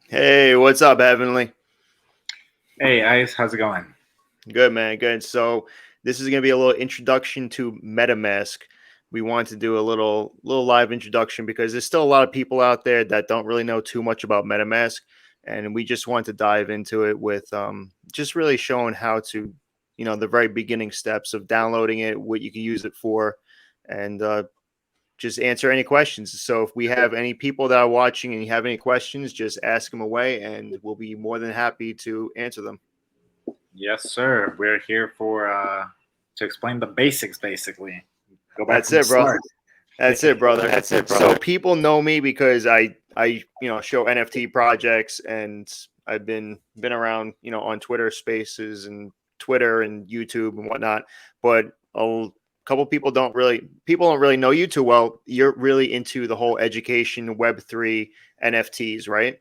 Hey, what's up, Heavenly? Hey, Ice, how's it going? Good, man. Good. So this is gonna be a little introduction to MetaMask. We want to do a little live introduction because there's still a lot of people out there that don't really know too much about MetaMask, and we just want to dive into it with just really showing how to, the very beginning steps of downloading it, what you can use it for, and just answer any questions. So if we have any people that are watching and you have any questions, just ask them away, and we'll be more than happy to answer them. Yes, sir. We're here for to explain the basics, basically. Go back That's from the it, bro. start. That's it, brother. That's it, So brother. people know me because I show NFT projects, and I've been around, on Twitter Spaces and Twitter and YouTube and whatnot. But a couple people don't really know you too well. You're really into the whole education Web3 NFTs, right?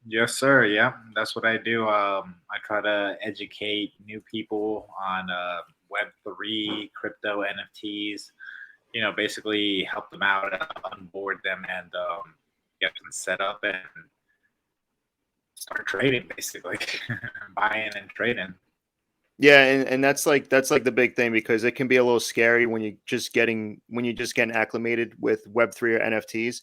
Yes, sir. Yeah, that's what I do. I try to educate new people on Web3, crypto, NFTs. Basically help them out, onboard them, and get them set up and start trading. Basically, buying and trading. Yeah, and that's like the big thing because it can be a little scary when you're just getting acclimated with Web3 or NFTs.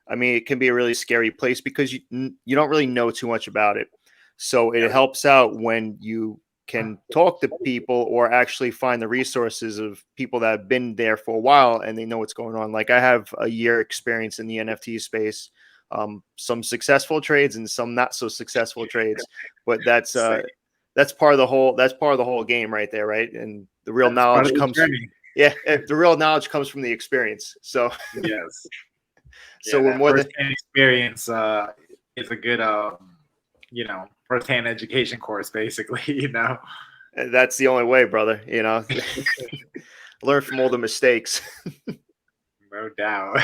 I mean, it can be a really scary place because you don't really know too much about it. So it Yeah. helps out when you can talk to people or actually find the resources of people that have been there for a while and they know what's going on. Like I have a year experience in the NFT space, some successful trades and some not so successful trades, but that's part of the whole game right there, right? And the real That's part knowledge of the comes, journey. yeah, the real knowledge comes from the experience. So Yes. so Yeah, we're that more than first-hand experience is a good, first-hand education course, basically. that's the only way, brother. Learn from all the mistakes. No doubt.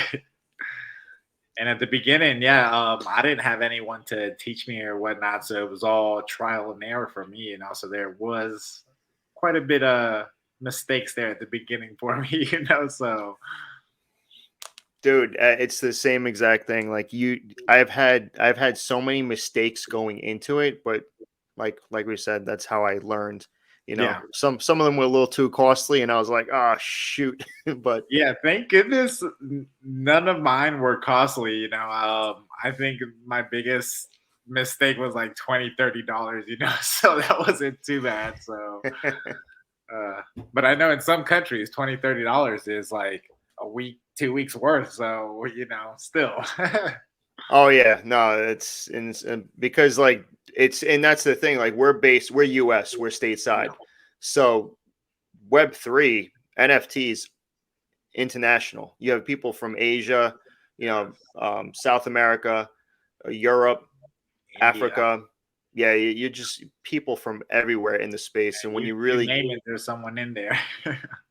And at the beginning, yeah, I didn't have anyone to teach me or whatnot, so it was all trial and error for me. So there was quite a bit of mistakes there at the beginning for me. So Dude, it's the same exact thing. Like I've had so many mistakes going into it, but like we said, that's how I learned. yeah, Some of them were a little too costly, and I was like, oh shoot. But yeah, thank goodness none of mine were costly. I think my biggest mistake was like $20, $30, so that wasn't too bad. Uh, but I know in some countries, $20, $30 is like a week, 2 weeks worth. So, still. oh yeah, no, because like it's and that's the thing. Like we're U.S., we're stateside, Yeah. so Web3 NFTs international. You have people from Asia, South America, Europe, India. Africa. Yeah, you're just people from everywhere in the space, and when You, you you really, name it, there's someone in there.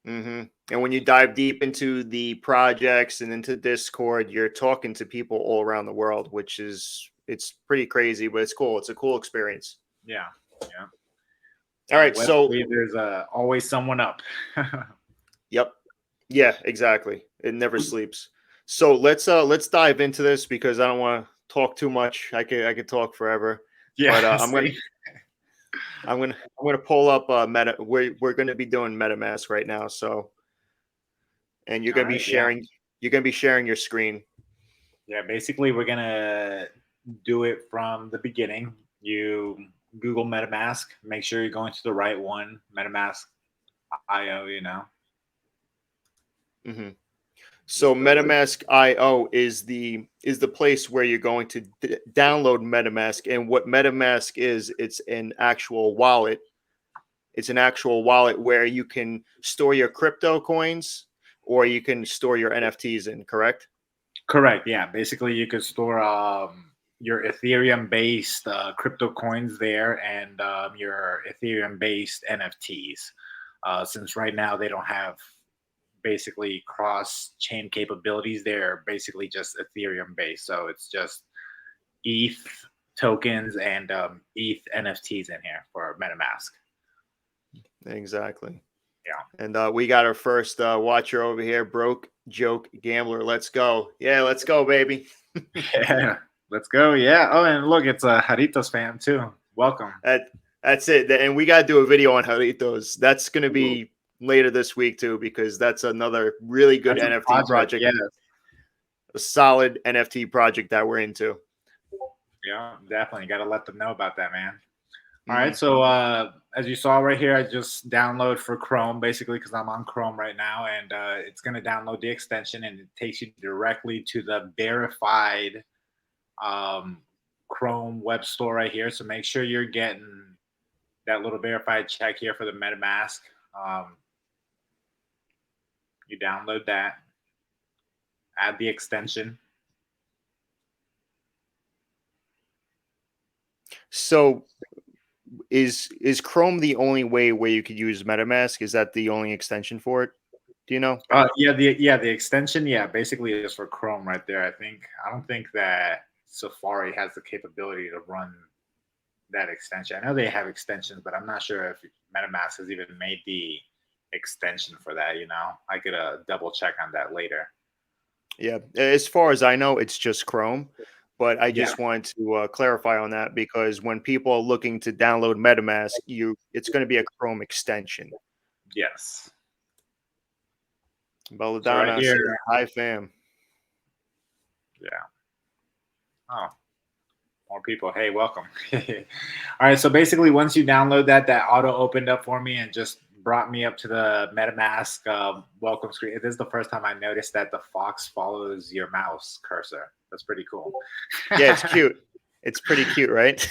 and when you dive deep into the projects and into Discord, you're talking to people all around the world, which is it's pretty crazy, but it's cool. It's a cool experience. Yeah. Yeah. All And right, Web so three, there's always someone up. yep, yeah, exactly. It never sleeps. So let's dive into this because I don't want to talk too much. I could talk forever, but Yeah. See. I'm gonna pull up Meta. We're gonna be doing MetaMask right now. So and All right. Yeah. you're gonna be sharing your screen. Yeah. Basically, we're going to do it from the beginning. You Google MetaMask, make sure you're going to the right one, MetaMask IO. hmm So Just go to MetaMask IO is the place where you're going to download MetaMask, and what MetaMask is, it's an actual wallet. It's an actual wallet where you can store your crypto coins or you can store your NFTs in. Correct? Correct. Yeah. Basically, you could store your Ethereum based crypto coins there and your Ethereum based NFTs. Since right now they don't have basically cross chain capabilities, they're basically just Ethereum based. So it's just ETH tokens and ETH NFTs in here for MetaMask. Exactly. Yeah. And we got our first watcher over here, Broke Joke Gambler. Let's go. Yeah, let's go, baby. Yeah. Let's go. Yeah. Oh, and look, it's a Jaritos fan too. Welcome. That that's it. And we got to do a video on Jaritos. That's going to Ooh, be later this week too, because that's another really good that's a NFT project. project, Yes. a solid NFT project that we're into. Yeah, definitely. Got to let them know about that, man. All right. Hmm. So as you saw right here, I just download for Chrome basically because I'm on Chrome right now, and it's going to download the extension, and it takes you directly to the verified um, Chrome web store right here. So make sure you're getting that little verified check here for the MetaMask. Um, you download that, add the extension. So is Chrome the only way where you could use MetaMask? Is that the only extension for it? Do you know? The extension, yeah, basically is for Chrome right there. I don't think that Safari has the capability to run that extension. I know they have extensions, but I'm not sure if MetaMask has even made the extension for that. I could double check on that later. Yeah, as far as I know, it's just Chrome. But I Yeah. just want to clarify on that because when people are looking to download MetaMask, it's going to be a Chrome extension. Yes. So right Belladonna here, says, "Hi, fam." yeah. Oh, more people. Hey, welcome. All right. So basically, once you download that, that auto opened up for me and just brought me up to the MetaMask welcome screen. This is the first time I noticed that the fox follows your mouse cursor. That's pretty cool. Yeah, it's cute. It's pretty cute, right?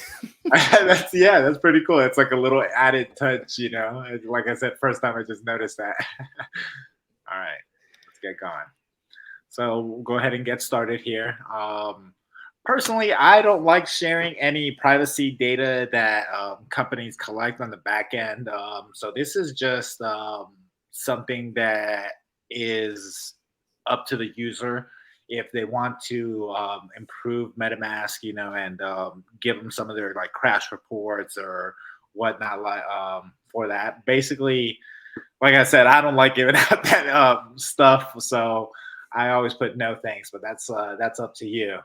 That's pretty cool. It's like a little added touch. Like I said, first time I just noticed that. All right, let's get going. So we'll go ahead and get started here. Personally, I don't like sharing any privacy data that companies collect on the back end. So this is just something that is up to the user if they want to improve MetaMask, and give them some of their like crash reports or whatnot, like for that. Basically, like I said, I don't like giving out that stuff, so I always put no thanks. But that's up to you.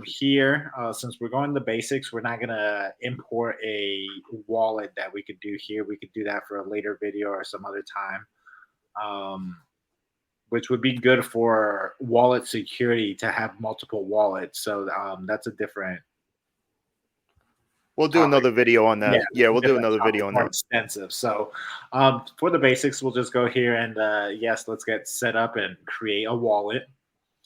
Here, since we're going the basics, we're not gonna import a wallet that we could do here. We could do that for a later video or some other time, um, which would be good for wallet security to have multiple wallets. So that's a different We'll do topic. another video on Yeah, that. Yeah, that's a we'll do different another topic, video on more that. extensive. So, for the basics, we'll just go here and yes, let's get set up and create a wallet.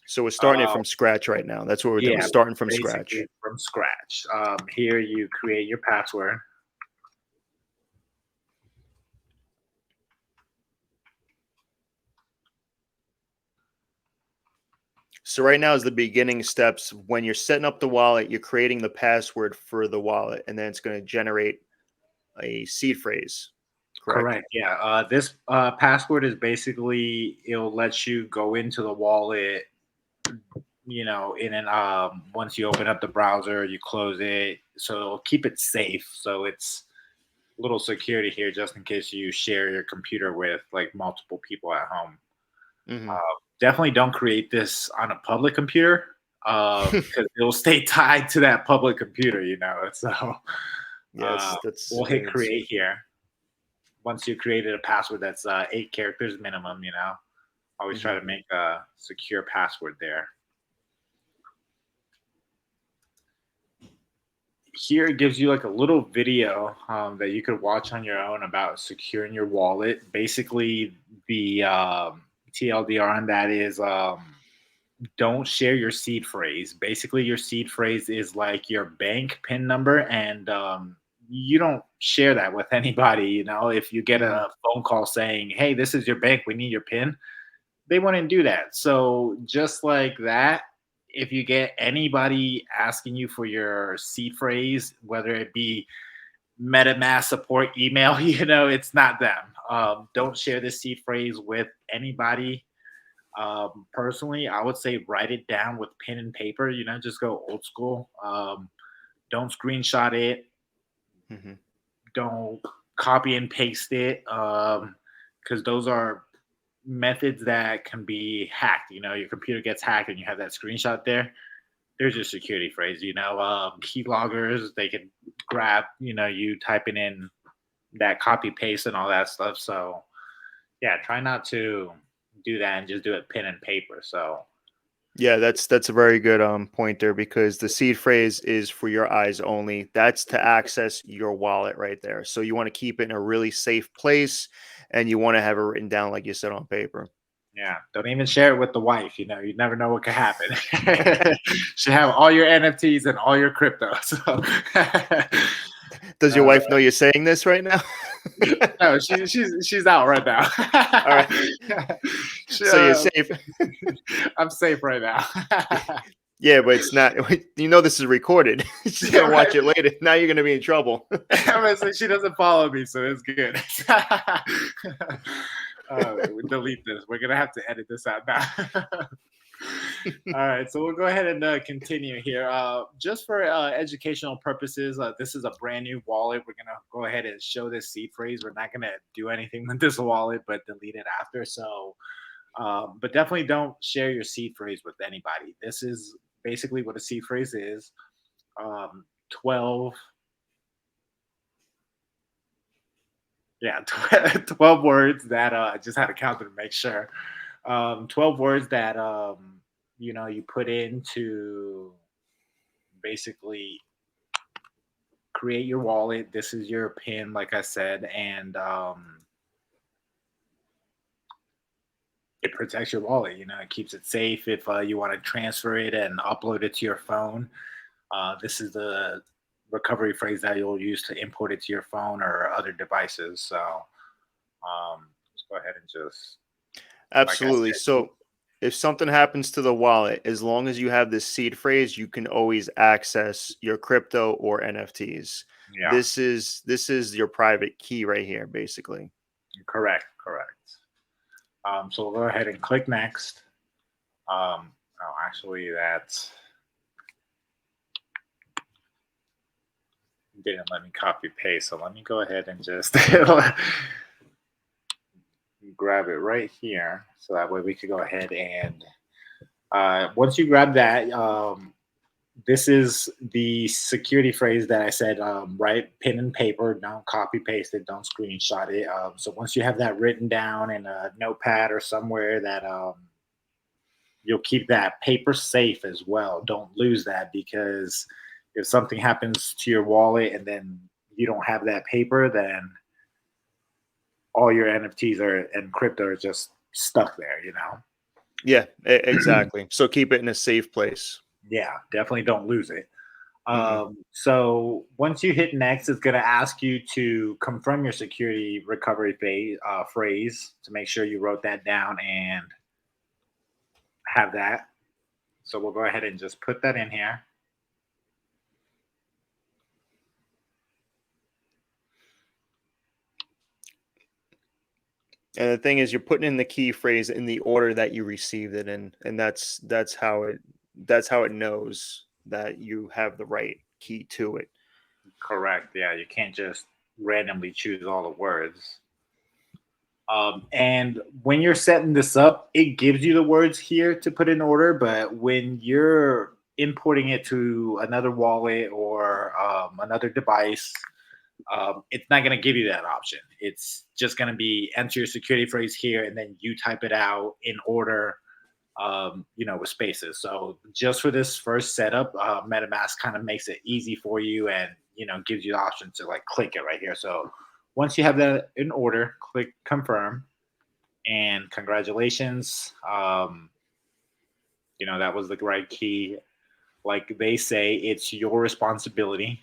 So we're starting it Uh, from scratch right now. That's what we're doing. yeah, Starting from basically scratch. from scratch. Here you create your password. So right now is the beginning steps. When you're setting up the wallet, you're creating the password for the wallet, and then it's going to generate a seed phrase. Correct? Correct. Yeah. This password is basically it'll let you go into the wallet. In an once you open up the browser, you close it, so it'll keep it safe. So it's little security here just in case you share your computer with like multiple people at home. Hmm. Definitely don't create this on a public computer because it'll stay tied to that public computer. So uh, Yes, that's we'll hit it's create here. Once you created a password that's 8 characters minimum, always try mhm. to make a secure password there. Here it gives you like a little video that you could watch on your own about securing your wallet. Basically, the TLDR on that is don't share your seed phrase. Basically, your seed phrase is like your bank PIN number, and you don't share that with anybody. If you get Mhm. a phone call saying, "Hey, this is your bank. We need your PIN," they wouldn't do that. So just like that, if you get anybody asking you for your seed phrase, whether it be MetaMask support email, it's not them. Don't share this seed phrase with anybody. Personally, I would say write it down with pen and paper. Just go old school. Don't screenshot it. Mhm. Don't copy and paste it. Because those are methods that can be hacked. Your computer gets hacked and you have that screenshot there. There's your security phrase, keyloggers, they can grab, you typing in that copy paste and all that stuff. So yeah, try not to do that and just do it pen and paper. So Yeah, that's a very good point there because the seed phrase is for your eyes only. That's to access your wallet right there. So you want to keep it in a really safe place and you want to have it written down like you said on paper. yeah, don't even share it with the wife. You never know what could happen. Should have all your NFTs and all your crypto. So Does your uh, wife know you're saying this right now? no, she's out right now. All right. She, So you're safe. I'm safe right now. Yeah, but it's not. You know this is recorded. She's Yeah, gonna right. watch it later. Now you're gonna be in trouble. I'm gonna say she doesn't follow me, so it's good. We delete this. We're gonna have to edit this out now. All right, so we'll go ahead and continue here. Just for educational purposes, this is a brand new wallet. We're gonna go ahead and show this seed phrase. We're not gonna do anything with this wallet, but delete it after. So, but definitely don't share your seed phrase with anybody. This is basically what a seed phrase is. 12, yeah, 12 words that I just had to count them to make sure. 12 words that you put into basically create your wallet. This is your pin, like I said, and it protects your wallet. It keeps it safe if you want to transfer it and upload it to your phone. This is the recovery phrase that you'll use to import it to your phone or other devices. So let's go ahead and just, like I Absolutely. said, So if something happens to the wallet, as long as you have this seed phrase, you can always access your crypto or NFTs. yeah, This is your private key right here, basically. correct, correct. So we'll go ahead and click next. Oh, actually, that didn't let me copy paste. So let me go ahead and just grab it right here. So that way we could go ahead and once you grab that, this is the security phrase that I said, right? Pen and paper, don't copy paste it, don't screenshot it. So once you have that written down in a notepad or somewhere that you'll keep that paper safe as well. Don't lose that because if something happens to your wallet and then you don't have that paper, then all your NFTs are and crypto are just stuck there. Yeah, exactly. So keep it in a safe place. Yeah, definitely don't lose it. Hmm. So once you hit next, it's going to ask you to confirm your security recovery phrase to make sure you wrote that down and have that. So we'll go ahead and just put that in here. And the thing is, you're putting in the key phrase in the order that you received it in, and that's how it knows that you have the right key to it. Correct. Yeah, you can't just randomly choose all the words. And when you're setting this up, it gives you the words here to put in order. But when you're importing it to another wallet or another device, it's not going to give you that option. It's just going to be enter your security phrase here, and then you type it out in order, with spaces. So just for this first setup, MetaMask kind of makes it easy for you and, gives you the option to like click it right here. So once you have that in order, click confirm and congratulations. That was the right key. Like they say, it's your responsibility.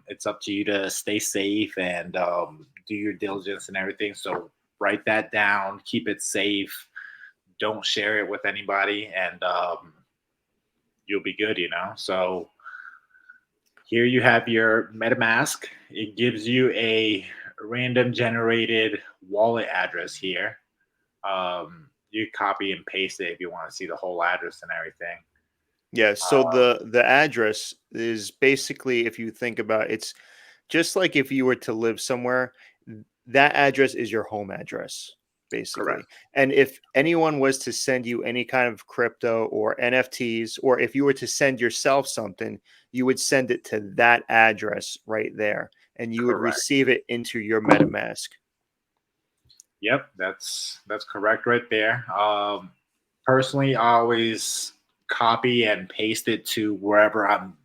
It's up to you to stay safe and do your diligence and everything. So write that down, keep it safe, don't share it with anybody, and you'll be good. So here you have your MetaMask. It gives you a random generated wallet address here. You copy and paste it if you want to see the whole address and everything. Yeah, so the address is basically, if you think about it, it's just like if you were to live somewhere, that address is your home address. Correct. basically. And if anyone was to send you any kind of crypto or NFTs, or if you were to send yourself something, you would send it to that address right there, and you would Correct. receive it into your MetaMask. Yep, that's correct right there. Personally, I always copy and paste it to wherever I'm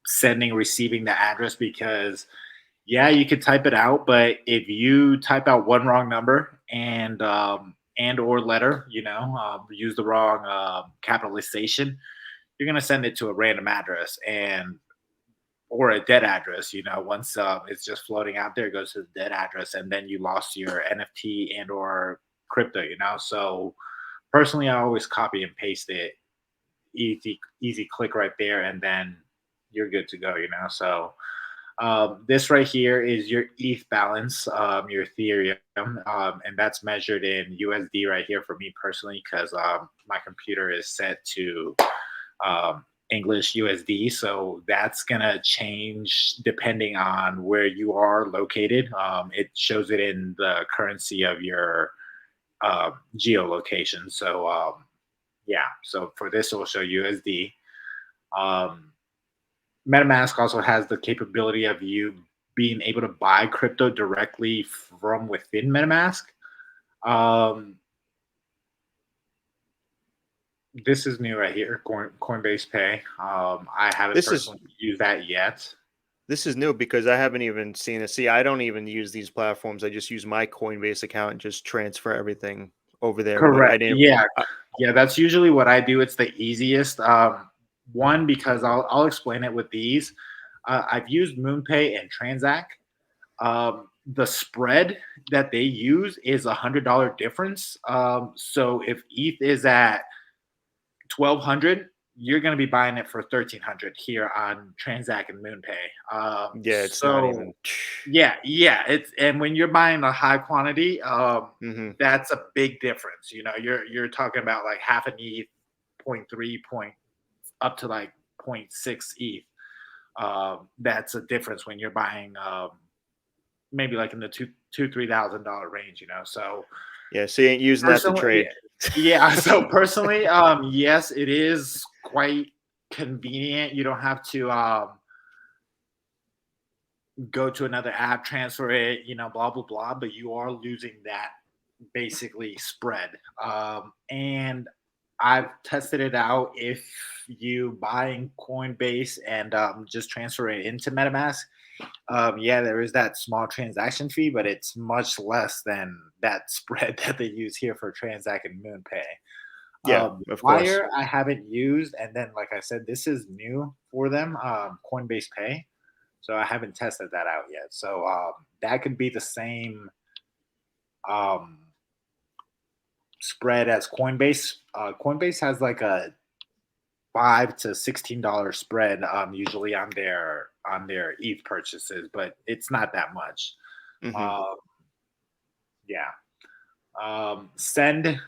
sending, receiving the address because yeah, you could type it out, but if you type out one wrong number and or letter, use the wrong capitalization, you're gonna send it to a random address and or a dead address. Once it's just floating out there, it goes to the dead address, and then you lost your NFT and or crypto. So personally, I always copy and paste it, easy click right there, and then you're good to go. So this right here is your ETH balance, your Ethereum, and that's measured in USD right here for me personally because my computer is set to English USD. So that's going to change depending on where you are located. It shows it in the currency of your geolocation. So, yeah, so for this, it will show USD. Um, MetaMask also has the capability of you being able to buy crypto directly from within MetaMask. Um, this is new right here, Coinbase Pay. I haven't This is personally used that yet. this is new because I haven't even seen it. See, I don't even use these platforms. I just use my Coinbase account and just transfer everything over there. But I Correct. didn't. Yeah. I, Yeah, that's usually what I do. It's the easiest. One, because I'll explain it with these. I've used MoonPay and Transact. The spread that they use is $100 difference. So if ETH is at 1,200, you're going to be buying it for 1,300 here on Transact and MoonPay. yeah, it's not So even. yeah, it's and when you're buying a high quantity, Hmm. that's a big difference. You're talking about like half an ETH, point 0.3 point up to like point 0.6 ETH. That's a difference when you're buying maybe like in the $2,000-3,000 range. So Yeah, so you ain't using that to personally, trade. yeah. So personally, yes, it is quite convenient. You don't have to go to another app, transfer it, blah blah blah. But you are losing that basically spread. And I've tested it out. If you buying Coinbase and just transfer it into MetaMask, yeah, there is that small transaction fee, but it's much less than that spread that they use here for Transact and MoonPay. Yeah, of course. Wire I haven't used, and then like I said, this is new for them, Coinbase Pay. So I haven't tested that out yet. So that could be the same um, spread as Coinbase. Coinbase has like a $5 to $16 spread usually on their ETH purchases, but it's not that much. Hmm. Um, yeah. Send.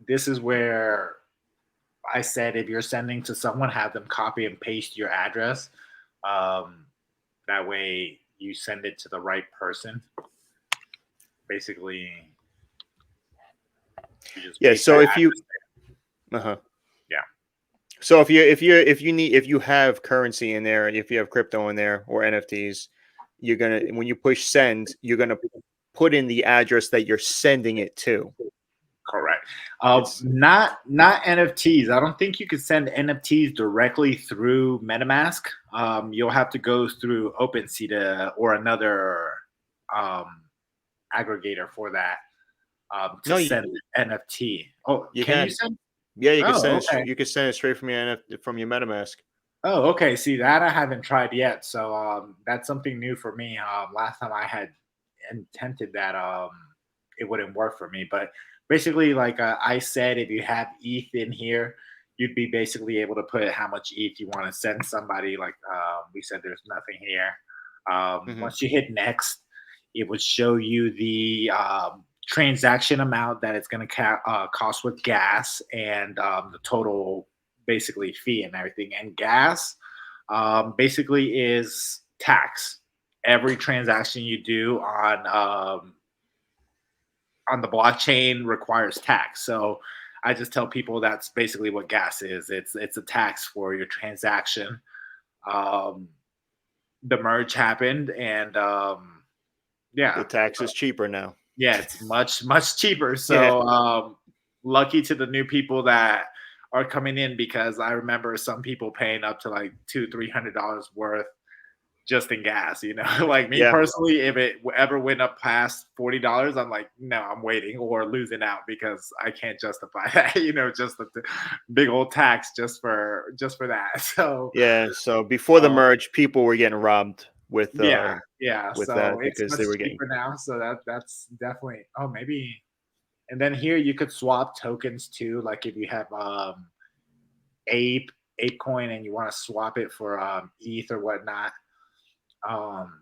This is where I said if you're sending to someone, have them copy and paste your address. Um, that way you send it to the right person. Basically, you just Yeah. paste So that if you, address. uh-huh. Yeah. So if you have currency in there, if you have crypto in there or NFTs, you're gonna when you push send, you're gonna put in the address that you're sending it to. Correct. It's Not NFTs. I don't think you could send NFTs directly through MetaMask. You'll have to go through OpenSea or another um, aggregator for that to no, send NFT. Oh, you can you can. send? Yeah, you can send Oh, it. okay. You can send it straight from your from your MetaMask. Oh, okay. See, that I haven't tried yet. So that's something new for me. Last time I had intended that it wouldn't work for me. But basically, like I said, if you have ETH in here, you'd be basically able to put how much ETH you want to send somebody. Like we said, there's nothing here. Hmm. Once you hit next, it would show you the transaction amount that it's going to cost with gas and the total basically fee and everything. And gas basically is tax. Every transaction you do on the blockchain requires tax. So I just tell people that's basically what gas is. It's a tax for your transaction. Um, the merge happened, and The yeah, tax is cheaper now. yeah, it's much cheaper. Yeah. So lucky to the new people that are coming in, because I remember some people paying up to like $200-300 worth just in gas. Like me Yeah. personally, if it ever went up past $40, I'm like, no, I'm waiting or losing out because I can't justify that. Just the big old tax just for that. So Yeah. So before the um, merge, people were getting robbed yeah, yeah. with So that it's because much they were getting. cheaper now. So that's definitely. Oh, maybe. And then here you could swap tokens too. Like if you have Ape Apecoin and you want to swap it for ETH or whatnot. Um,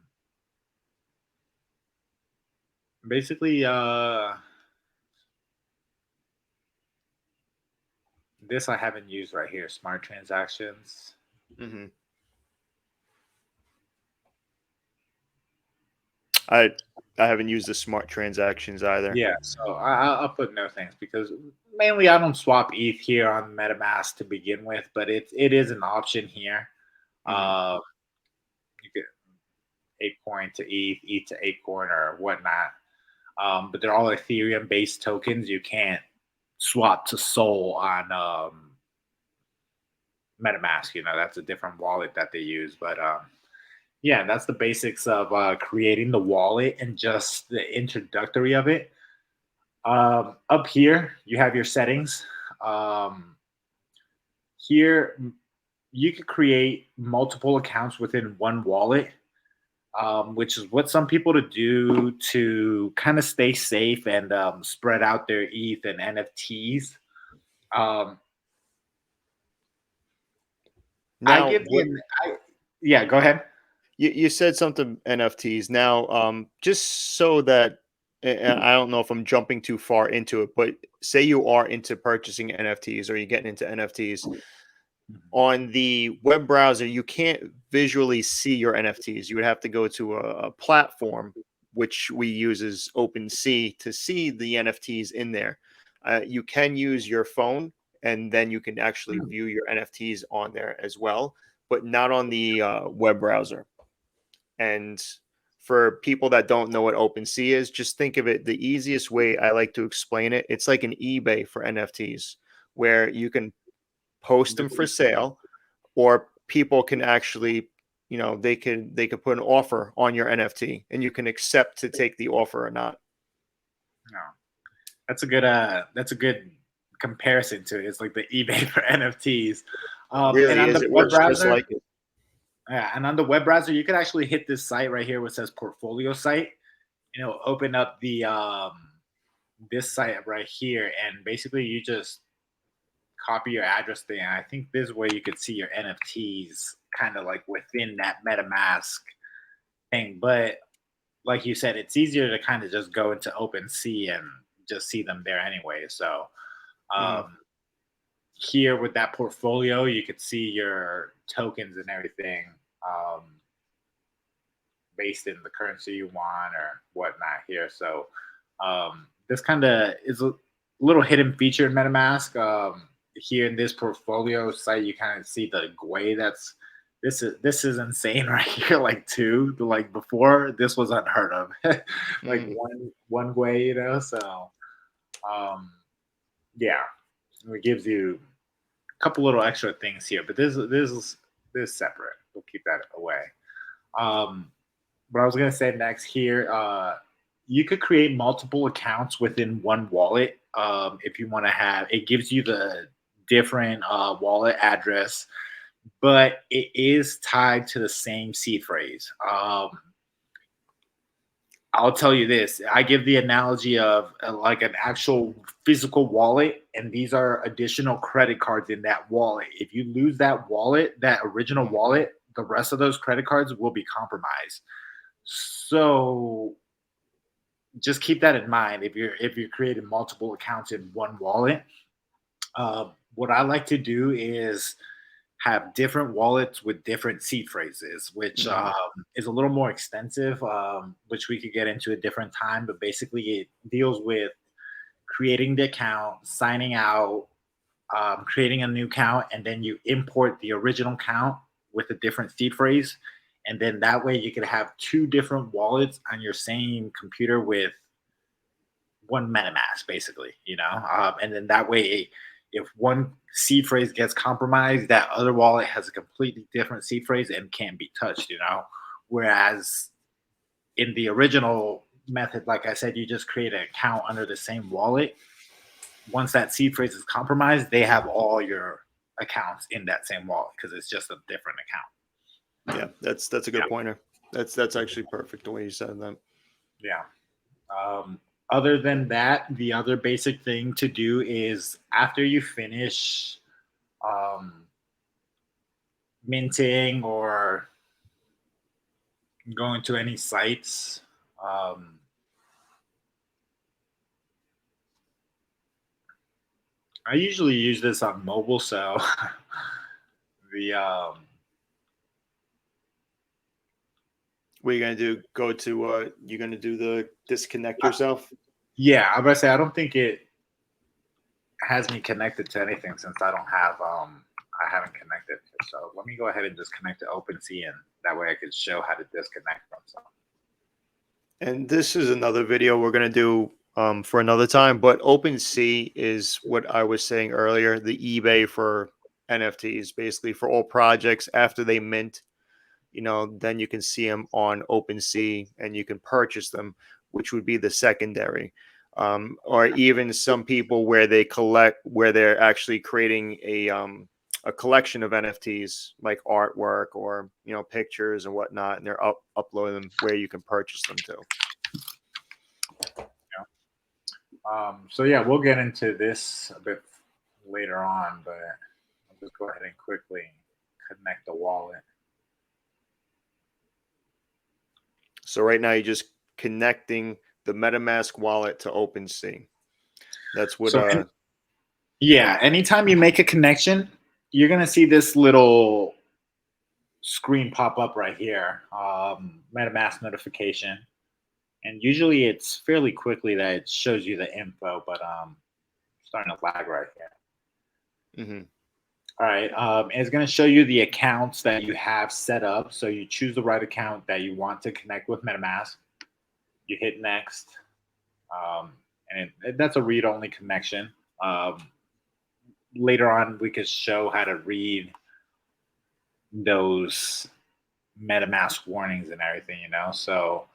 basically, this I haven't used right here. Smart transactions. Mhm. I I haven't used the smart transactions either. Yeah, so I'll put no thanks because mainly I don't swap ETH here on MetaMask to begin with, but it is an option here. Mhm. Uh, you could Apecoin to ETH, ETH to Apecoin or whatnot. But they're all Ethereum based tokens. You can't swap to Sol on MetaMask. That's a different wallet that they use. But yeah, that's the basics of creating the wallet and just the introductory of it. Up here, you have your settings. Um, here, you could create multiple accounts within one wallet, which is what some people to do to kind of stay safe and spread out their ETH and NFTs. Um, I Now, give what the I Yeah, go ahead. you said something NFTs. Now, just so that and I don't know if I'm jumping too far into it, but say you are into purchasing NFTs or you're getting into NFTs on the web browser, you can't visually see your NFTs. You would have to go to a platform, which we use as OpenSea, to see the NFTs in there. You can use your phone, and then you can actually view your NFTs on there as well, but not on the web browser. And for people that don't know what OpenSea is, just think of it the easiest way I like to explain it. It's like an eBay for NFTs, where you can post them for sale, or people can actually, they could put an offer on your NFT and you can accept to take the offer or not. No, that's a good comparison to it. It's like the eBay for NFTs. It And really on is. the It web works just browser, like it. yeah, and on the web browser, you can actually hit this site right here, which says portfolio site. Open up the this site right here, and basically you just copy your address thing. And I think this way you could see your NFTs kind of like within that MetaMask thing. But like you said, it's easier to kind of just go into OpenSea and just see them there anyway. So Mhm. um, here with that portfolio, you could see your tokens and everything um, based in the currency you want or whatnot here. So this kind of is a little hidden feature in MetaMask. Here in this portfolio site, you kind of see the GUI. This is insane right here. Like like before, this was unheard of. Like Mhm. one GUI, So um, yeah, it gives you a couple little extra things here, but this is separate. We'll keep that away. Um, what I was gonna say next here, you could create multiple accounts within one wallet. If you want to have, it gives you the different wallet address, but it is tied to the same seed phrase. I'll tell you this. I give the analogy of like an actual physical wallet, and these are additional credit cards in that wallet. If you lose that wallet, that original Mhm. wallet, the rest of those credit cards will be compromised. So just keep that in mind if you're creating multiple accounts in one wallet. What I like to do is have different wallets with different seed phrases, which Hmm. is a little more extensive, which we could get into a different time. But basically, it deals with creating the account, signing out, creating a new account, and then you import the original account with a different seed phrase. And then that way you could have two different wallets on your same computer with one MetaMask, basically, and then that way, if one seed phrase gets compromised, that other wallet has a completely different seed phrase and can't be touched. Whereas in the original method, like I said, you just create an account under the same wallet. Once that seed phrase is compromised, they have all your accounts in that same wallet because it's just a different account. Yeah, that's a good pointer. That's actually perfect the way you said that. Yeah. Um, Other than that, the other basic thing to do is after you finish um, minting or going to any sites, um, I usually use this on mobile. So the What are you gonna do? Go to you're gonna do the disconnect yourself? yeah, I'm gonna say I don't think it has me connected to anything since I haven't connected. So let me go ahead and just connect to OpenSea, and that way I could show how to disconnect from something. And this is another video we're going to do for another time. But OpenSea is what I was saying earlier, the eBay for NFTs, basically for all projects after they mint. Then you can see them on OpenSea and you can purchase them, which would be the secondary. Or even some people where they're actually creating a collection of NFTs like artwork or pictures and whatnot, and they're uploading them where you can purchase them to. So yeah, we'll get into this a bit later on, but I'll just go ahead and quickly connect the wallet. So right now you're just connecting the MetaMask wallet to OpenSea. That's what So yeah, anytime you make a connection, you're gonna see this little screen pop up right here, MetaMask notification, and usually it's fairly quickly that it shows you the info, but starting to lag right here. Mhm. All right, it's going to show you the accounts that you have set up. So you choose the right account that you want to connect with MetaMask. You hit next, that's a read-only connection. Um, Later on, we could show how to read those MetaMask warnings and everything. So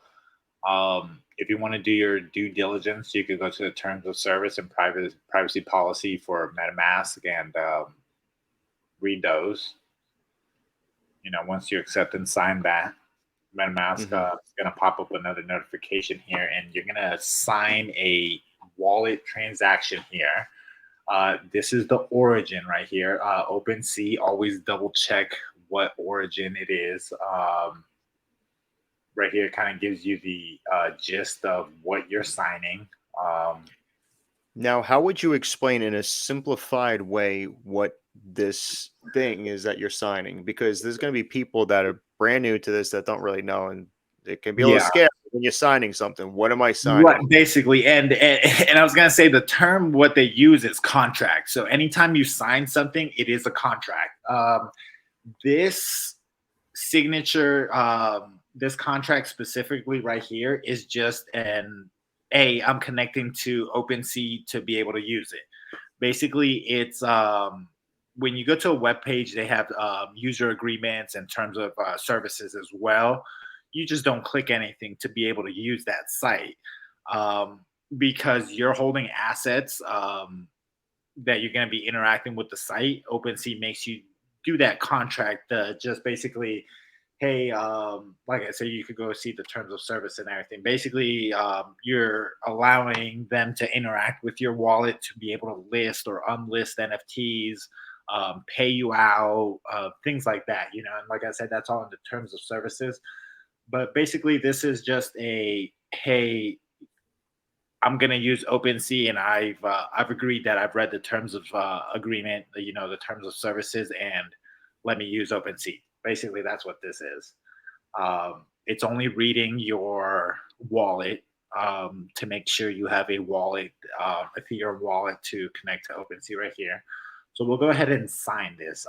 if you want to do your due diligence, you could go to the terms of service and privacy policy for MetaMask and read those. Once you accept and sign that, MetaMask Mhm. is going to pop up another notification here, and you're going to sign a wallet transaction here. This is the origin right here. OpenSea, always double check what origin it is. Right here kind of gives you the gist of what you're signing. Um, Now, how would you explain in a simplified way what this thing is that you're signing? Because there's going to be people that are brand new to this that don't really know, and it can be a little yeah, scary when you're signing something. What am I right, signing? basically, and I was gonna say the term what they use is contract. So anytime you sign something, it is a contract. This signature, this contract specifically right here is just I'm connecting to OpenSea to be able to use it. Basically, it's when you go to a web page, they have user agreements and terms of services as well. You just don't click anything to be able to use that site um, because you're holding assets that you're going to be interacting with the site. OpenSea makes you do that contract just basically hey, like I said, you could go see the terms of service and everything. Basically, you're allowing them to interact with your wallet to be able to list or unlist NFTs, pay you out, things like that. And like I said, that's all in the terms of services. But basically, this is just a hey, I'm gonna use OpenSea, and I've agreed that I've read the terms of agreement, the terms of services, and let me use OpenSea. Basically, that's what this is. It's only reading your wallet to make sure you have a wallet, Ethereum wallet to connect to OpenSea right here. So we'll go ahead and sign this.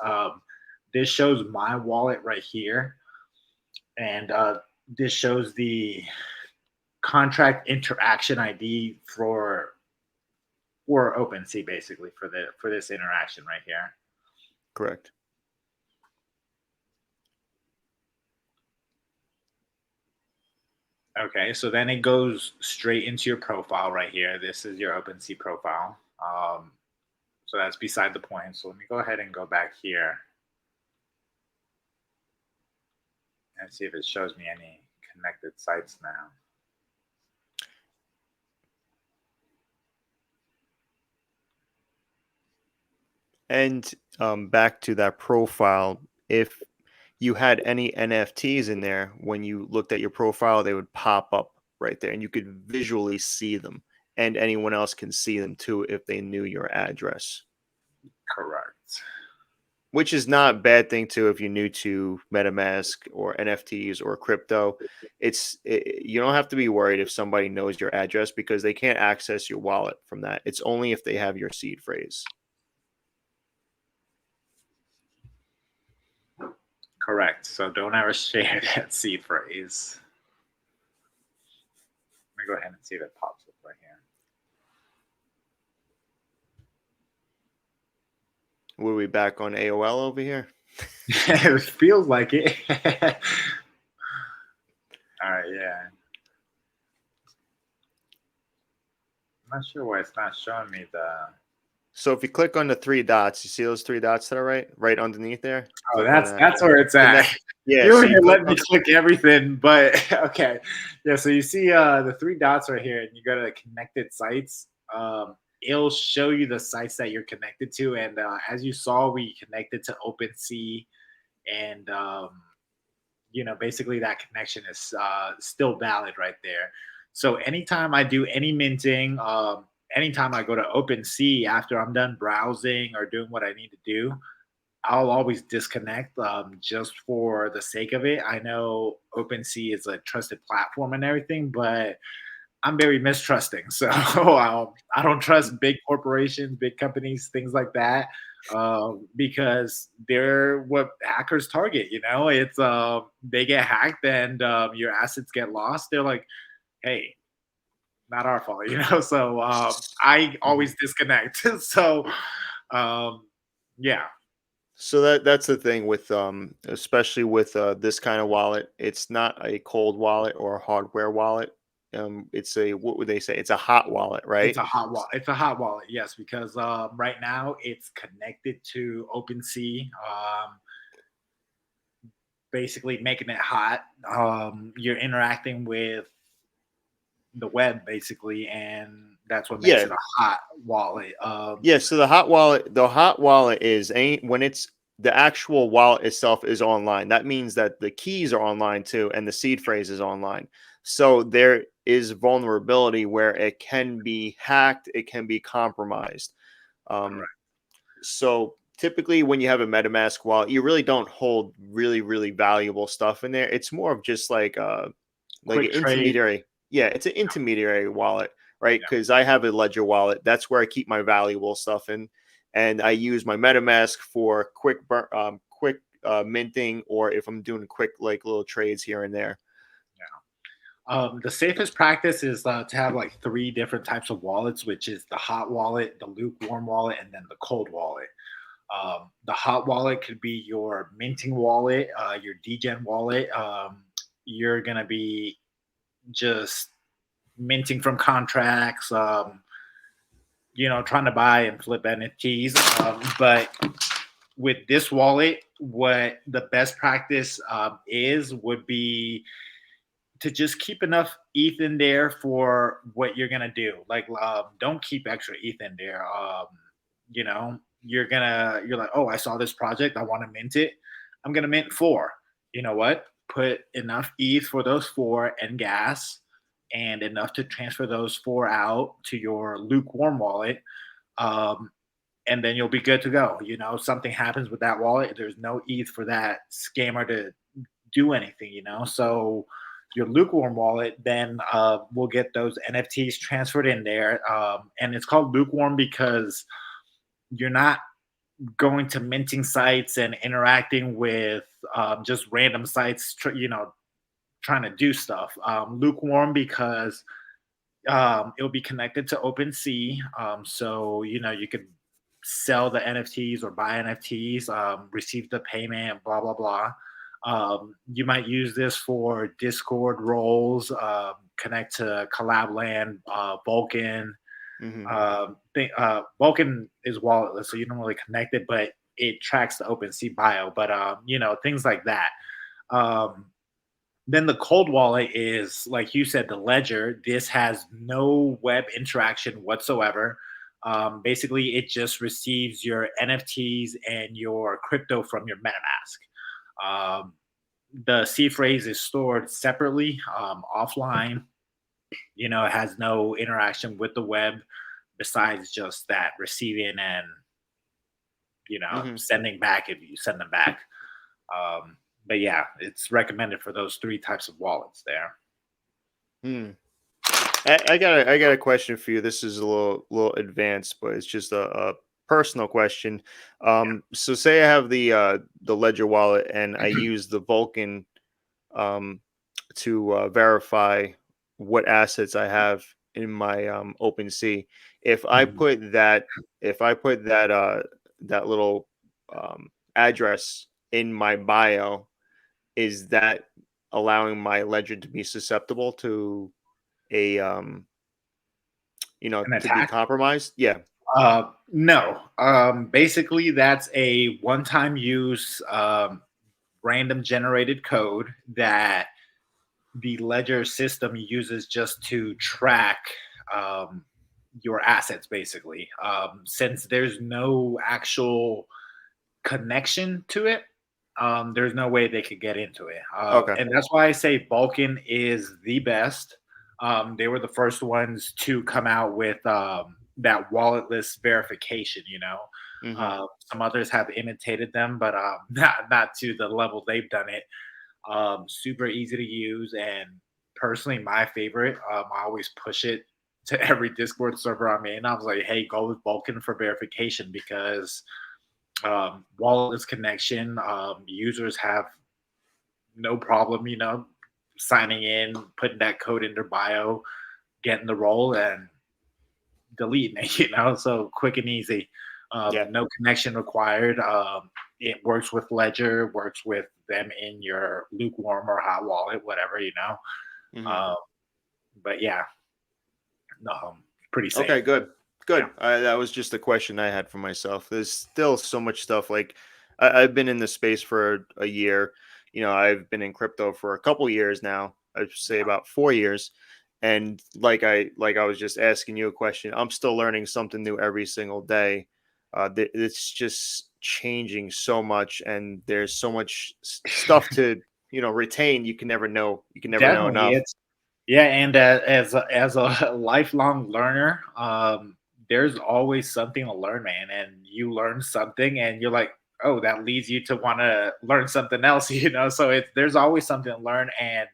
This shows my wallet right here, and this shows the contract interaction ID for OpenSea, basically for this interaction right here. Correct. Okay, so then it goes straight into your profile right here. This is your OpenSea profile. So that's beside the point. So let me go ahead and go back here and see if it shows me any connected sites now. And back to that profile, if you had any NFTs in there, when you looked at your profile, they would pop up right there and you could visually see them. And anyone else can see them too if they knew your address, Correct. which is not a bad thing too if you're new to MetaMask or NFTs or crypto. You don't have to be worried if somebody knows your address because they can't access your wallet from that. It's only if they have your seed phrase. Correct. So don't ever share that seed phrase. Let me go ahead and see if it pops up right here. Were we back on AOL over here? It feels like it. All right, yeah. I'm not sure why it's not showing me the. So if you click on the three dots, you see those three dots that are right underneath there? Oh, Click on that's where it's at. Yeah, You so were you let me click click everything, but okay. Yeah, so you see the three dots right here, and you go to the connected sites. It'll show you the sites that you're connected to, and as you saw, we connected to OpenSea, and basically that connection is still valid right there. So anytime I do any minting, anytime I go to OpenSea after I'm done browsing or doing what I need to do, I'll always disconnect just for the sake of it. I know OpenSea is a trusted platform and everything, but I'm very mistrusting. So I don't trust big corporations, big companies, things like that, because they're what hackers target. It's they get hacked and your assets get lost. They're like, hey, not our fault. So I Mhm. always disconnect. So um, yeah. So that's the thing with especially with this kind of wallet, it's not a cold wallet or a hardware wallet. It's a what would they say? It's a hot wallet, It's right? a hot wallet. It's a hot wallet, yes, because right now it's connected to OpenSea, basically making it hot. You're interacting with the web, basically, and that's what makes Yeah. it a hot wallet. Yeah, so the hot wallet is ain't when it's the actual wallet itself is online. That means that the keys are online too, and the seed phrase is online. So there is vulnerability where it can be hacked, it can be compromised. Um, Correct. so typically, when you have a MetaMask wallet, you really don't hold really, really valuable stuff in there. It's more of just like an Quick trade. intermediary. Yeah, it's an intermediary wallet, right? Yeah. Because I have a Ledger wallet. That's where I keep my valuable stuff in, and I use my MetaMask for quick minting, or if I'm doing quick like little trades here and there. The safest practice is to have like three different types of wallets, which is the hot wallet, the lukewarm wallet, and then the cold wallet. The hot wallet could be your minting wallet, your degen wallet. You're gonna be just minting from contracts, trying to buy and flip NFTs. But with this wallet, what the best practice would be to just keep enough ETH in there for what you're gonna do. Like, don't keep extra ETH in there. You're like, oh, I saw this project, I want to mint it. I'm gonna mint four. You know what? Put enough ETH for those four and gas, and enough to transfer those four out to your lukewarm wallet. Um, and then you'll be good to go. Something happens with that wallet, there's no ETH for that scammer to do anything. So your lukewarm wallet then will get those NFTs transferred in there, and it's called lukewarm because you're not going to minting sites and interacting with just random sites, trying to do stuff. Lukewarm because it'll be connected to OpenSea, so you could sell the NFTs or buy NFTs, receive the payment, blah blah blah. You might use this for Discord roles, connect to Collabland, Vulcan. Hmm. Vulcan is walletless, so you don't really connect it, but it tracks the OpenSea bio. But things like that. Um, then the cold wallet is, like you said, the ledger. This has no web interaction whatsoever. Basically, it just receives your NFTs and your crypto from your MetaMask. The C phrase is stored separately, offline. It has no interaction with the web besides just that receiving and Hmm. sending back if you send them back. But yeah, it's recommended for those three types of wallets there. Hmm. I got a question for you. This is a little advanced, but it's just a personal question. So say I have the Ledger wallet and I use the Vulcan um, to verify what assets I have in my OpenSea. If I Mhm. put that, that little address in my bio, is that allowing my ledger to be susceptible to a An to be attack? compromised? Yeah. No. Basically, that's a one-time use, random generated code that the ledger system uses just to track um, your assets, basically. Since there's no actual connection to it, there's no way they could get into it. Okay. And that's why I say Vulcan is the best. They were the first ones to come out with that walletless verification. Hmm. Some others have imitated them, but not to the level they've done it. Super easy to use, and personally, my favorite. I always push it to every Discord server I'm in. I was like, "Hey, go with Vulcan for verification because walletless connection. Users have no problem, signing in, putting that code in their bio, getting the role, and deleting it. So quick and easy. Yeah. No connection required. It works with Ledger, works with them in your lukewarm or hot wallet, whatever. Hmm. Um, but yeah, pretty safe. Okay, good. Yeah. Good. That was just a question I had for myself. There's still so much stuff. Like I've been in this space for a year. I've been in crypto for a couple years now. I'd say about 4 years. And like I was just asking you a question. I'm still learning something new every single day. It's just changing so much, and there's so much stuff to retain. You can never know. You can never know Definitely, enough. yeah, and as a lifelong learner, there's always something to learn, man. And you learn something, and you're like, oh, that leads you to want to learn something else, So there's always something to learn, and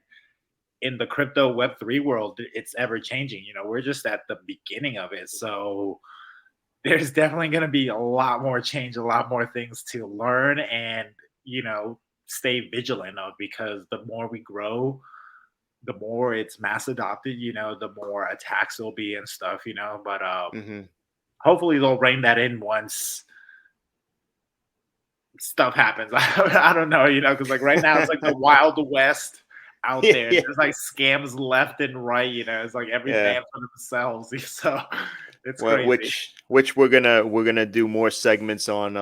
in the crypto Web3 world, it's ever changing. We're just at the beginning of it, so there's definitely going to be a lot more change, a lot more things to learn, and you know, stay vigilant of because the more we grow the more it's mass adopted, the more attacks there'll be and stuff, But Hmm. hopefully they'll rein that in once stuff happens. I don't know, because like right now it's like the wild west out Yeah. there. Yeah. There's like scams left and right, It's like every Yeah. man for themselves. So it's Wh- crazy. which we're gonna do more segments on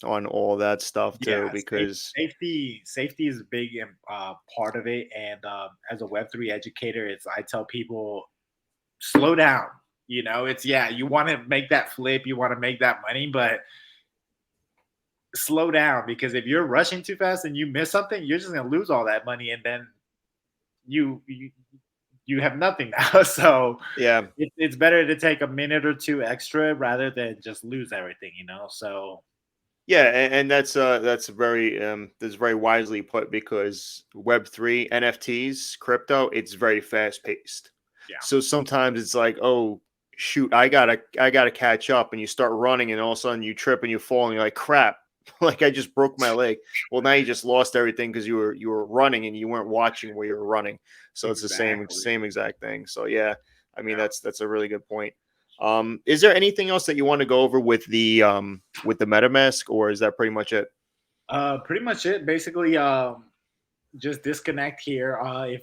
all that stuff too, Yeah, because safety is a big part of it. And as a Web3 educator, I tell people slow down. It's yeah, you want to make that flip, you want to make that money, but slow down because if you're rushing too fast and you miss something, you're just gonna lose all that money, and then you you have nothing now. So Yeah. it's better to take a minute or two extra rather than just lose everything, you know. So Yeah, and that's very wisely put because Web3 NFTs, crypto, it's very fast paced. yeah, So sometimes it's like, oh shoot, I gotta catch up, and you start running, and all of a sudden you trip and you fall, and you're like, crap, like I just broke my leg. Well, now you just lost everything because you were running and you weren't watching where you were running. So it's the exactly. same exact thing. So yeah, I mean Yeah. that's a really good point. Is there anything else that you want to go over with the MetaMask, or is that pretty much it? Pretty much it. Basically, just disconnect here. If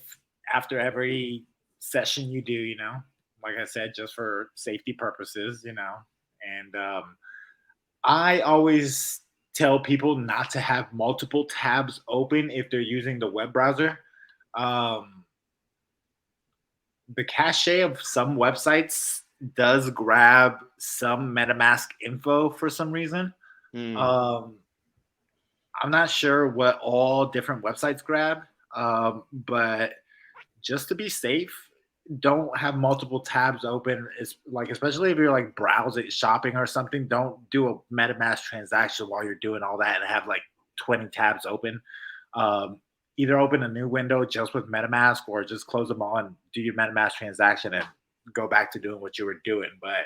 after every session you do, you know, like I said, just for safety purposes, you know, and I always tell people not to have multiple tabs open if they're using the web browser. Um, the cache of some websites does grab some MetaMask info for some reason. Hmm. Um, I'm not sure what all different websites grab, but just to be safe, don't have multiple tabs open. It's like, especially if you're like browsing, shopping or something, don't do a MetaMask transaction while you're doing all that and have like 20 tabs open. Um, Either open a new window just with MetaMask or just close them all and do your MetaMask transaction and go back to doing what you were doing. But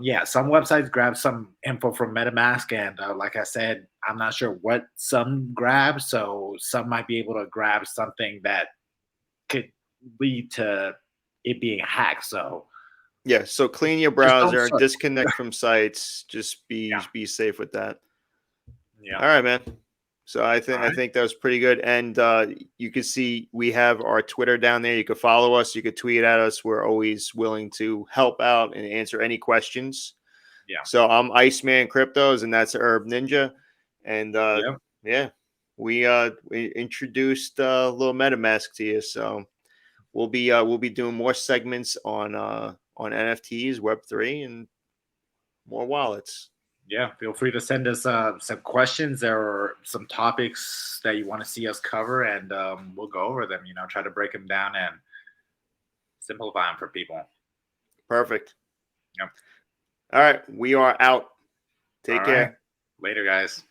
yeah, some websites grab some info from MetaMask, and like I said, I'm not sure what some grab. So some might be able to grab something that could lead to it being hacked. So Yeah. So clean your just don't browser, search. disconnect from sites. Just Yeah, be safe with that. yeah. All right, man. So All I right. think that was pretty good. And you can see we have our Twitter down there. You could follow us. You could tweet at us. We're always willing to help out and answer any questions. Yeah. So I'm Iceman Cryptos, and that's Herb Ninja. And Yep. yeah, we introduced little MetaMask to you. So we'll be doing more segments on NFTs, Web3, and more wallets. Yeah. Feel free to send us some questions or some topics that you want to see us cover, and we'll go over them. You know, try to break them down and simplify them for people. Perfect. Yep. All right, we are out. All Take right. care. Later, guys.